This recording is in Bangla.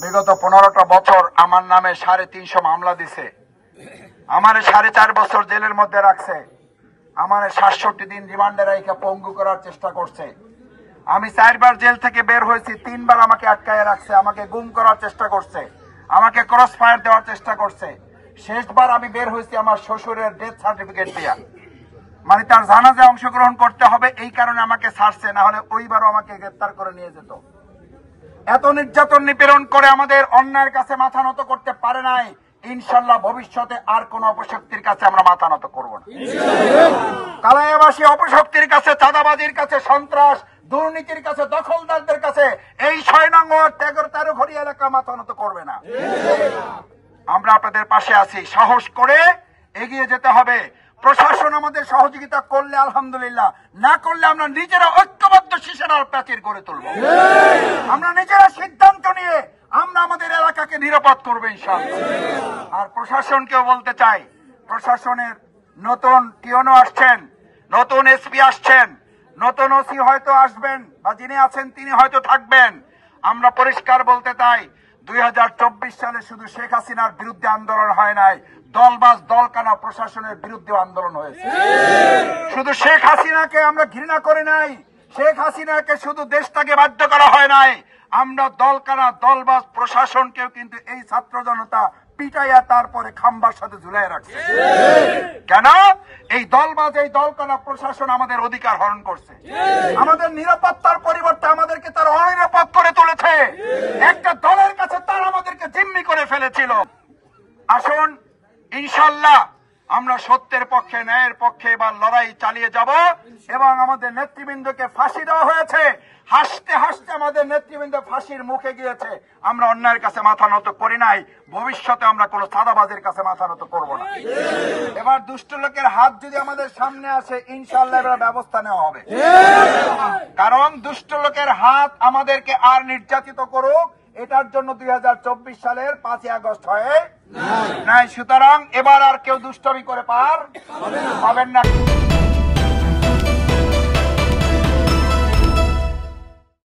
বিগত 15টা বছর আমার নামে 350 মামলা দিছে, আমার 4.5 বছর জেলের মধ্যে রাখছে, আমার 67 দিন রিমান্ডে রেখে পঙ্গু করার চেষ্টা করছে। আমি 4 বার জেল থেকে বের হয়েছি, 3 বার আমাকে আটকায় রাখছে, আমাকে গুম করার চেষ্টা করছে, আমাকে ক্রস ফায়ার দেওয়ার চেষ্টা করছে। শেষবার আমি বের হয়েছি আমার শ্বশুরের ডেথ সার্টিফিকেট দিয়া, মানে তার জানাজায় অংশগ্রহণ করতে হবে এই কারণে আমাকে ছাড়ছে, না হলে ওইবারও আমাকে গ্রেফতার করে নিয়ে যেত। এত নির্যাতন নিপীড়ন করে আমাদের অন্যায়ের কাছে মাথা নত করতে পারে নাই। ইনশাল্লাহ ভবিষ্যতে আর কোন অপশক্তির কাছে আমরা মাথা নত করবো না। কালাইয়াবাসী অপশক্তির কাছে, চাঁদাবাজির কাছে, সন্ত্রাস দুর্নীতির কাছে, দখলদারদের কাছে এই 6 নং ওয়ার্ড 13 ঘড়ি এলাকা মাথা নত করবে না। আমরা আপনাদের পাশে আছি, সাহস করে এগিয়ে যেতে হবে। প্রশাসন আমাদের সহযোগিতা করলে আলহামদুলিল্লাহ, না করলে আমরা নিজেরা ঐক্যবদ্ধ শিশারার প্রাচীর গড়ে তুলব। আমরা নিজেরা সিদ্ধান্ত নিয়ে আমরা আমাদের এলাকাকে নিরাপদ করবো ইনশাআল্লাহ। আর প্রশাসনকেও বলতে চাই, প্রশাসনের নতুন টিওনো আসছেন, নতুন এসপি আসছেন, নতুন ওসি হয়তো আসবেন, বা যিনি আছেন তিনি হয়তো থাকবেন। আমরা পরিষ্কার বলতে চাই, 2024 সালে শুধু শেখ হাসিনার বিরুদ্ধে আন্দোলন হয় নাই, দলবাজ দলকানা প্রশাসনের বিরুদ্ধে আন্দোলন হয়েছে। শুধু শেখ হাসিনাকে আমরা ঘৃণা করি নাই, শেখ হাসিনাকে শুধু দেশটাকে বাধ্য করা হয় নাই, আমরা দলকানা দলবাজ প্রশাসনকেও কিন্তু এই ছাত্র জনতা পিটাইয়া তারপরে খাম্বার সাথে ঝুলাই রাখছে। কেন? এই দলবাজ এই দলকানা প্রশাসন আমাদের অধিকার হরণ করছে, আমাদের নিরাপত্তার পরিবর্তে আমাদেরকে তারা অনিরাপদ করে তুলেছে। একটা দলের কাছে তারা আমাদেরকে জিম্মি করে ফেলেছিল। আসুন ইনশাল্লাহ আমরা সত্যের পক্ষে, ন্যায়ের পক্ষে এবার লড়াই চালিয়ে যাব। এবং আমাদের নেতৃবৃন্দকে ফাঁসি দেওয়া হয়েছে, হাসতে হাসতে আমাদের নেতৃবৃন্দ ফাঁসির মুখে গিয়েছে। আমরা অন্যায়ের কাছে মাথা নত করি নাই, ভবিষ্যতে আমরা কোনো চাঁদাবাজের কাছে মাথা নত করবো না। এবার দুষ্ট লোকের হাত যদি আমাদের সামনে আসে, ইনশাল্লাহ এবার ব্যবস্থা নেওয়া হবে। কারণ দুষ্ট লোকের হাত আমাদেরকে আর নির্যাতিত করুক, এটার জন্য 2024 সালের 5ই আগস্ট হয় নাই। সুতরাং এবার আর কেউ দুষ্টমি করে পার পাবেন না।